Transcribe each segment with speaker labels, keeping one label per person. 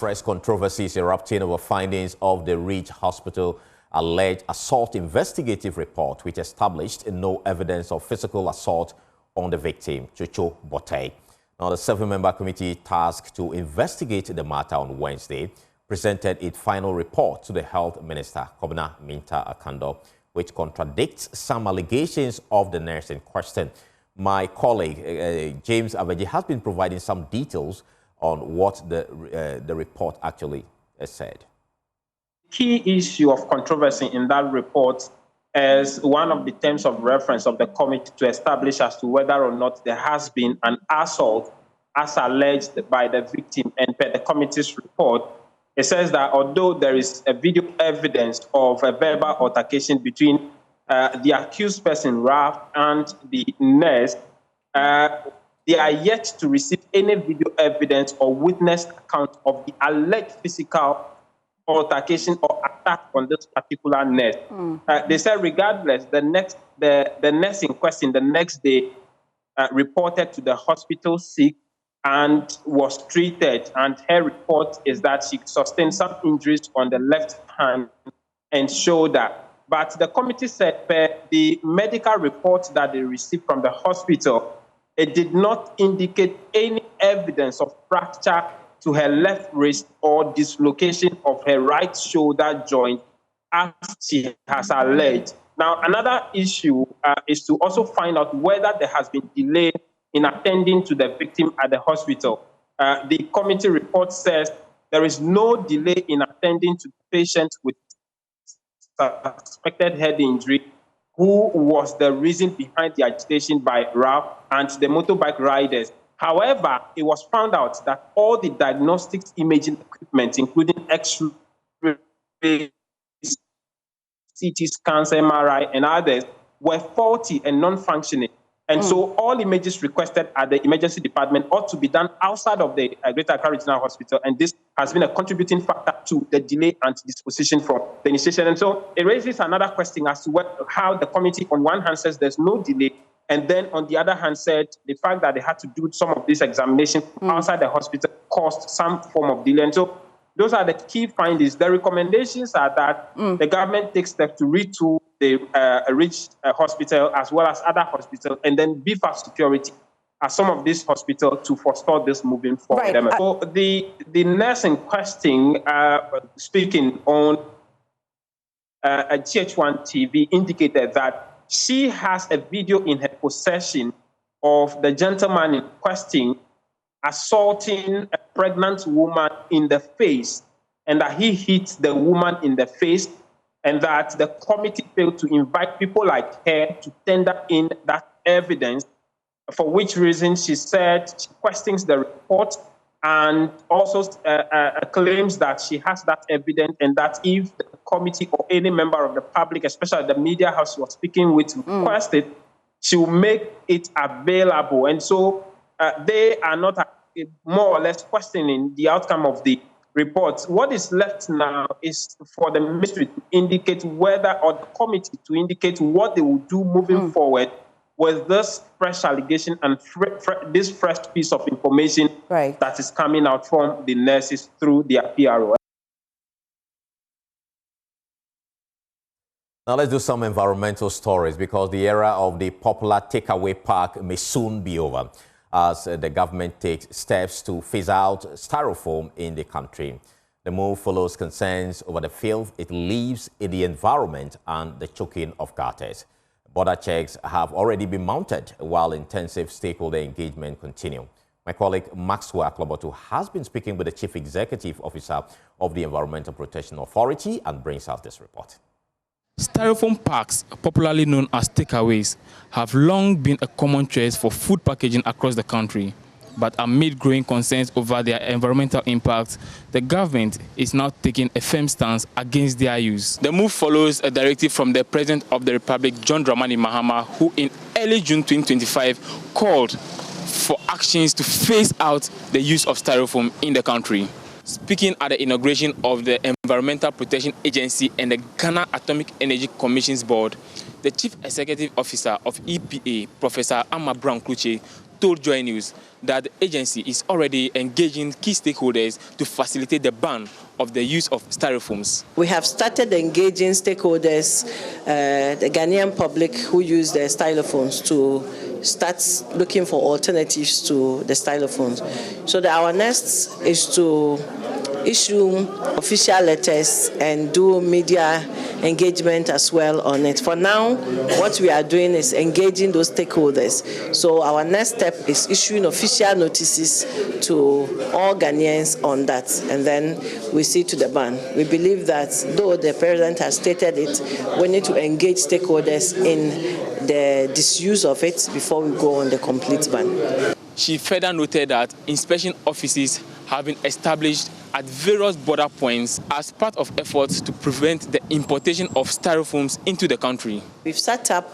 Speaker 1: Fresh controversies erupting over findings of the Ridge Hospital alleged assault investigative report, which established no evidence of physical assault on the victim, Chucho Bote. Now, the 7-member committee tasked to investigate the matter on Wednesday presented its final report to the Health Minister, Kobna Minta Akando, which contradicts some allegations of the nurse in question. My colleague, James Aveji, has been providing some details on what the report actually said.
Speaker 2: Key issue of controversy in that report is one of the terms of reference of the committee to establish as to whether or not there has been an assault as alleged by the victim. And per the committee's report, it says that although there is a video evidence of a verbal altercation between the accused person, Ralph, and the nurse, they are yet to receive any video evidence or witness account of the alleged physical altercation or attack on this particular nurse. They said regardless, the nurse in question the next day reported to the hospital sick and was treated, and her report is that she sustained some injuries on the left hand and shoulder. But the committee said the medical report that they received from the hospital, it did not indicate any evidence of fracture to her left wrist or dislocation of her right shoulder joint, as she has alleged. Now, another issue is to also find out whether there has been delay in attending to the victim at the hospital. The committee report says there is no delay in attending to the patient with suspected head injury, who was the reason behind the agitation by Ralph and the motorbike riders. However, it was found out that all the diagnostics imaging equipment, including X-ray, CT scans, MRI, and others, were faulty and non-functioning. And so all images requested at the emergency department ought to be done outside of the Greater Accra Regional Hospital. And this has been a contributing factor to the delay and disposition from the initiation. And so it raises another question as to how the committee on one hand says there's no delay, and then on the other hand said the fact that they had to do some of this examination outside the hospital caused some form of delay. And so those are the key findings. The recommendations are that the government takes steps to retool the Ridge Hospital as well as other hospitals, and then beef up security at some of these hospitals to forestall this moving forward. Right. So the nurse in question, speaking on a GH1 TV, indicated that she has a video in her possession of the gentleman in question assaulting a pregnant woman in the face, and that he hit the woman in the face, and that the committee failed to invite people like her to tender in that evidence, for which reason she said she questions the report and also claims that she has that evidence, and that if the committee or any member of the public, especially the media house she was speaking with, request it, she will make it available. And so they are not more or less questioning the outcome of the report. What is left now is for the ministry to indicate whether, or the committee to indicate what they will do moving forward with this fresh allegation and this fresh piece of information that is coming out from the nurses through their PRO.
Speaker 1: Now let's do some environmental stories, because the era of the popular takeaway pack may soon be over, as the government takes steps to phase out styrofoam in the country. The move follows concerns over the filth it leaves in the environment and the choking of gutters. Border checks have already been mounted while intensive stakeholder engagement continue. My colleague Maxwell Aklobotu has been speaking with the Chief Executive Officer of the Environmental Protection Authority and brings us this report.
Speaker 3: Styrofoam packs, popularly known as takeaways, have long been a common choice for food packaging across the country. But amid growing concerns over their environmental impact, the government is now taking a firm stance against their use. The move follows a directive from the President of the Republic, John Dramani Mahama, who in early June 2025 called for actions to phase out the use of styrofoam in the country. Speaking at the inauguration of the Environmental Protection Agency and the Ghana Atomic Energy Commission's board, the Chief Executive Officer of EPA, Professor Amma Brown Kluche, told Joy News that the agency is already engaging key stakeholders to facilitate the ban of the use of styrofoams.
Speaker 4: We have started engaging stakeholders, the Ghanaian public who use the styrofoams, to start looking for alternatives to the styrofoams. So our next is to issue official letters and do media engagement as well on it. For now, what we are doing is engaging those stakeholders. So our next step is issuing official notices to all Ghanaians on that, and then we see to the ban. We believe that though the president has stated it, we need to engage stakeholders in the disuse of it before we go on the complete ban.
Speaker 3: She further noted that inspection offices have been established at various border points as part of efforts to prevent the importation of styrofoams into the country.
Speaker 4: We've set up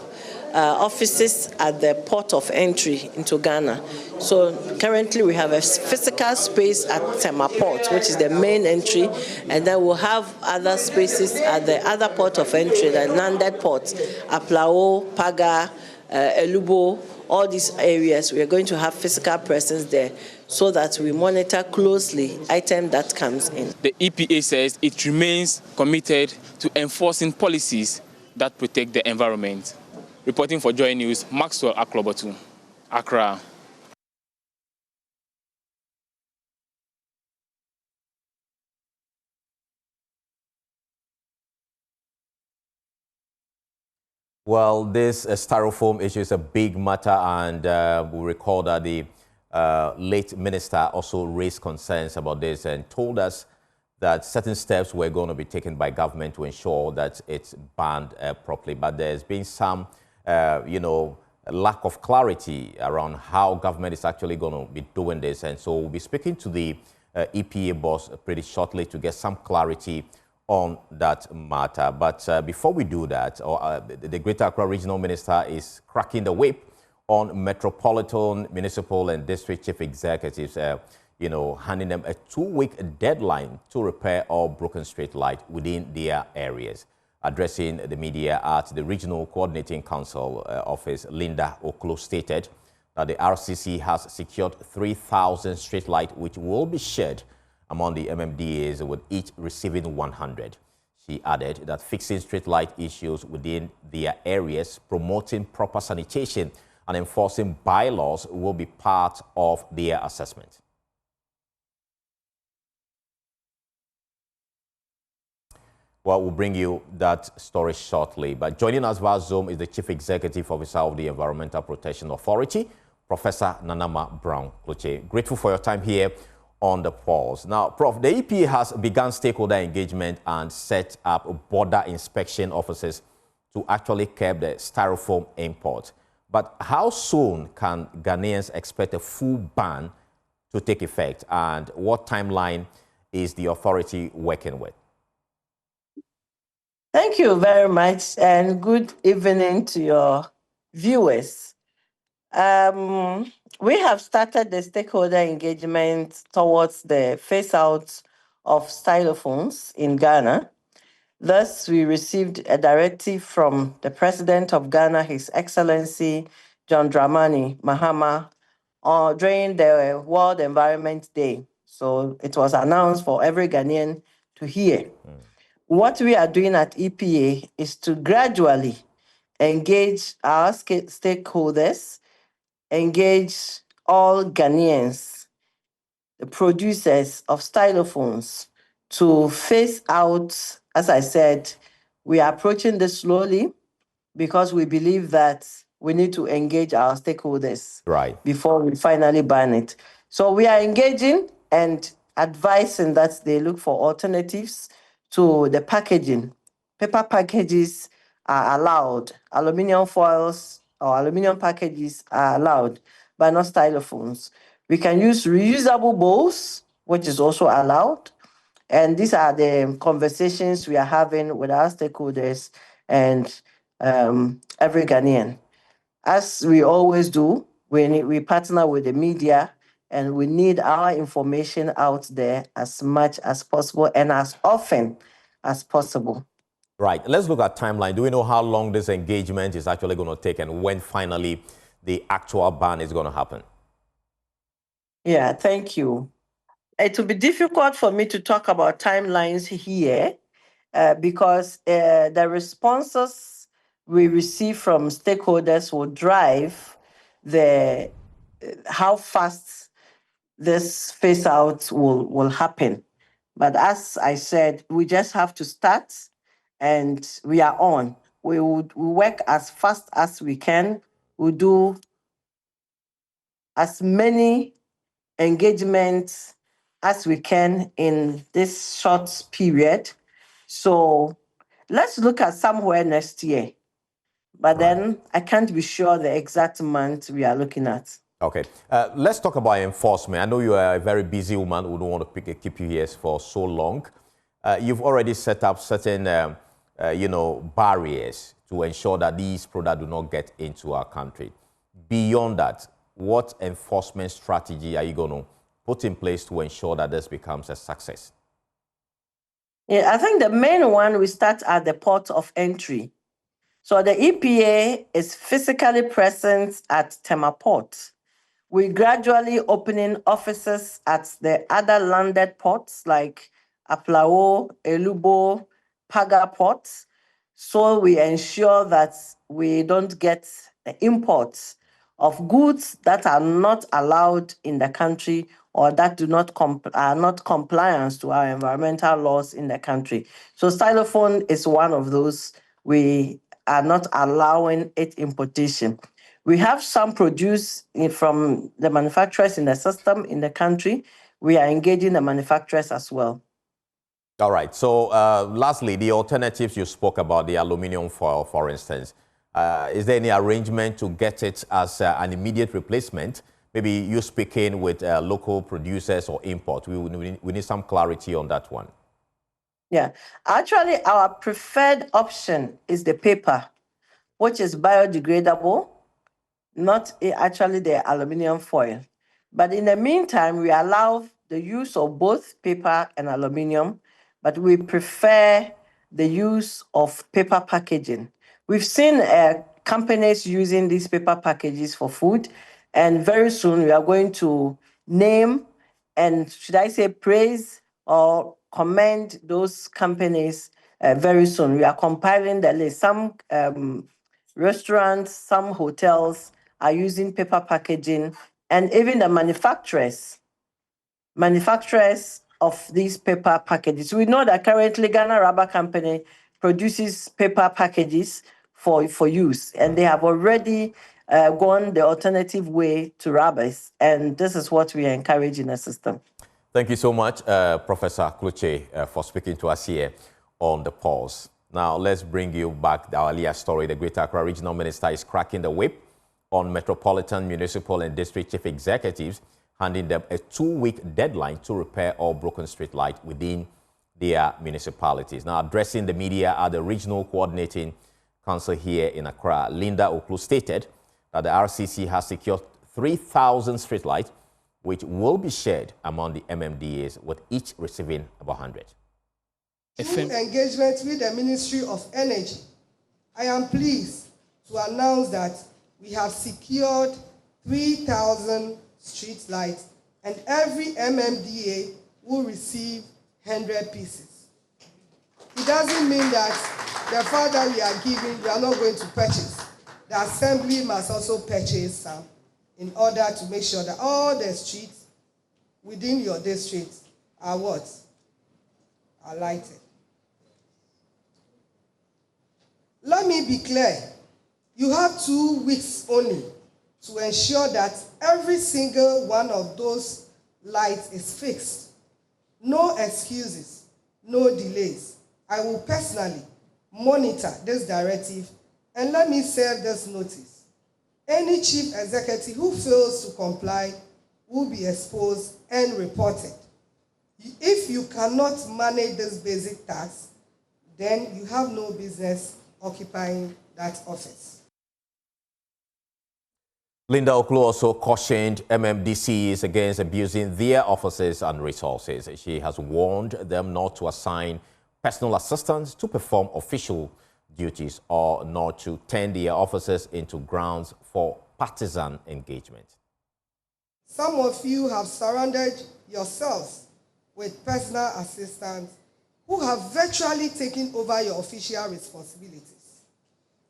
Speaker 4: offices at the port of entry into Ghana. So currently we have a physical space at Tema Port, which is the main entry, and then we'll have other spaces at the other port of entry, the landed ports, Aplao, Paga, Elubo, all these areas. We are going to have physical presence there so that we monitor closely item that comes in.
Speaker 3: The EPA says it remains committed to enforcing policies that protect the environment. Reporting for Joy News, Maxwell Aklobotu, Accra.
Speaker 1: Well, this styrofoam issue is a big matter, and we recall that the late minister also raised concerns about this and told us that certain steps were going to be taken by government to ensure that it's banned properly. But there's been some, lack of clarity around how government is actually going to be doing this. And so we'll be speaking to the EPA boss pretty shortly to get some clarity on that matter. But before we do that, the Greater Accra Regional Minister is cracking the whip on metropolitan, municipal and district chief executives, handing them a 2-week deadline to repair all broken street light within their areas. Addressing the media at the Regional Coordinating Council office, Linda Oklo stated that the RCC has secured 3,000 street lights, which will be shared among the MMDAs, with each receiving 100. She added that fixing street light issues within their areas, promoting proper sanitation and enforcing bylaws will be part of their assessment. Well, we'll bring you that story shortly. But joining us via Zoom is the Chief Executive Officer of the Environmental Protection Authority, Professor Nanama Brown-Cloche. Grateful for your time here on the pulse. Now, Prof, the EPA has begun stakeholder engagement and set up border inspection offices to actually curb the styrofoam import. But how soon can Ghanaians expect a full ban to take effect, and what timeline is the authority working with?
Speaker 4: Thank you very much, and good evening to your viewers. We have started the stakeholder engagement towards the phase-out of styrofoams in Ghana. Thus, we received a directive from the President of Ghana, His Excellency John Dramani Mahama, during the World Environment Day. So it was announced for every Ghanaian to hear. What we are doing at EPA is to gradually engage our stakeholders, engage all Ghanaians, the producers of styrofoams, to phase out. As I said, we are approaching this slowly because we believe that we need to engage our stakeholders before we finally ban it. So we are engaging and advising that they look for alternatives to the packaging. Paper packages are allowed. Aluminium foils or aluminium packages are allowed, but not styrofoams. We can use reusable bowls, which is also allowed. And these are the conversations we are having with our stakeholders and every Ghanaian. As we always do, we partner with the media, and we need our information out there as much as possible and as often as possible.
Speaker 1: Right. Let's look at timeline. Do we know how long this engagement is actually going to take and when finally the actual ban is going to happen?
Speaker 4: Yeah, thank you. It will be difficult for me to talk about timelines here because the responses we receive from stakeholders will drive the how fast this phase out will happen. But as I said, we just have to start and we are on. We would work as fast as we can. We'll do as many engagements as we can in this short period. So let's look at somewhere next year. But then I can't be sure the exact month we are looking at.
Speaker 1: Okay, let's talk about enforcement. I know you are a very busy woman. We don't want to keep you here for so long. You've already set up certain, barriers to ensure that these products do not get into our country. Beyond that, what enforcement strategy are you going to put in place to ensure that this becomes a success?
Speaker 4: Yeah, I think the main one we start at the port of entry. So the EPA is physically present at Tema Port. We're gradually opening offices at the other landed ports like Aplao, Elubo, Paga ports. So we ensure that we don't get imports of goods that are not allowed in the country or that do not are not compliant to our environmental laws in the country. So styrofoam is one of those. We are not allowing its importation. We have some produce from the manufacturers in the system in the country. We are engaging the manufacturers as well.
Speaker 1: All right. So lastly, the alternatives you spoke about, the aluminum foil, for instance. Is there any arrangement to get it as an immediate replacement? Maybe you speaking with local producers or import. We need some clarity on that one.
Speaker 4: Yeah. Actually, our preferred option is the paper, which is biodegradable, not actually the aluminum foil. But in the meantime, we allow the use of both paper and aluminum, but we prefer the use of paper packaging. We've seen companies using these paper packages for food, and very soon we are going to name and, should I say, praise or commend those companies very soon. We are compiling the list. Some restaurants, some hotels are using paper packaging, and even the manufacturers of these paper packages. We know that currently Ghana Rubber Company produces paper packages for use, and they have already gone the alternative way to rubbers, and this is what we are encouraging the system.
Speaker 1: Thank you so much, Professor Kluche, for speaking to us here on The Pulse. Now, let's bring you back our earlier story. The Greater Accra Regional Minister is cracking the whip on metropolitan, municipal, and district chief executives, handing them a 2-week deadline to repair all broken street lights within their municipalities. Now, addressing the media at the Regional Coordinating Council here in Accra, Linda Oklu stated that the RCC has secured 3,000 street lights, which will be shared among the MMDAs, with each receiving about 100.
Speaker 5: Through engagement with the Ministry of Energy, I am pleased to announce that we have secured 3,000 street lights, and every MMDA will receive 100 pieces. It doesn't mean that the fact that we are giving, we are not going to purchase. The Assembly must also purchase some in order to make sure that all the streets within your district are what? Are lighted. Let me be clear. You have 2 weeks only to ensure that every single one of those lights is fixed. No excuses, no delays. I will personally monitor this directive, and let me serve this notice. Any chief executive who fails to comply will be exposed and reported. If you cannot manage this basic task, then you have no business occupying that office.
Speaker 1: Linda Oklu also cautioned MMDCs against abusing their offices and resources. She has warned them not to assign personal assistants to perform official duties or not to turn their offices into grounds for partisan engagement.
Speaker 5: Some of you have surrounded yourselves with personal assistants who have virtually taken over your official responsibilities.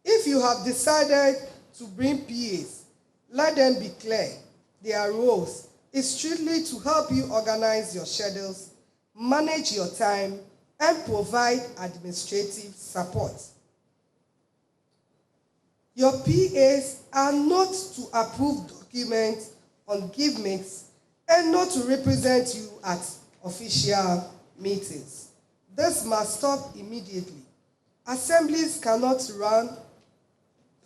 Speaker 5: If you have decided to bring PAs, let them be clear. Their roles is strictly to help you organize your schedules, manage your time, and provide administrative support. Your PAs are not to approve documents on giveaways and not to represent you at official meetings. This must stop immediately. Assemblies cannot run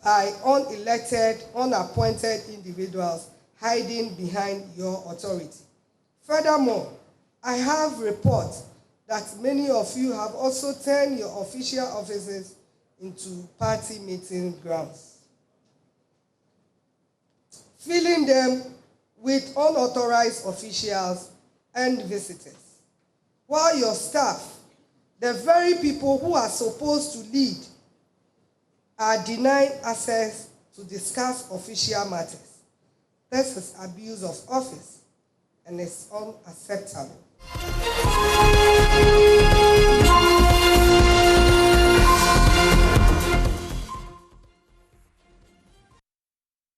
Speaker 5: by unelected, unappointed individuals hiding behind your authority. Furthermore, I have reports that many of you have also turned your official offices into party meeting grounds, filling them with unauthorized officials and visitors, while your staff, the very people who are supposed to lead, are denied access to discuss official matters. This is abuse of office and is unacceptable.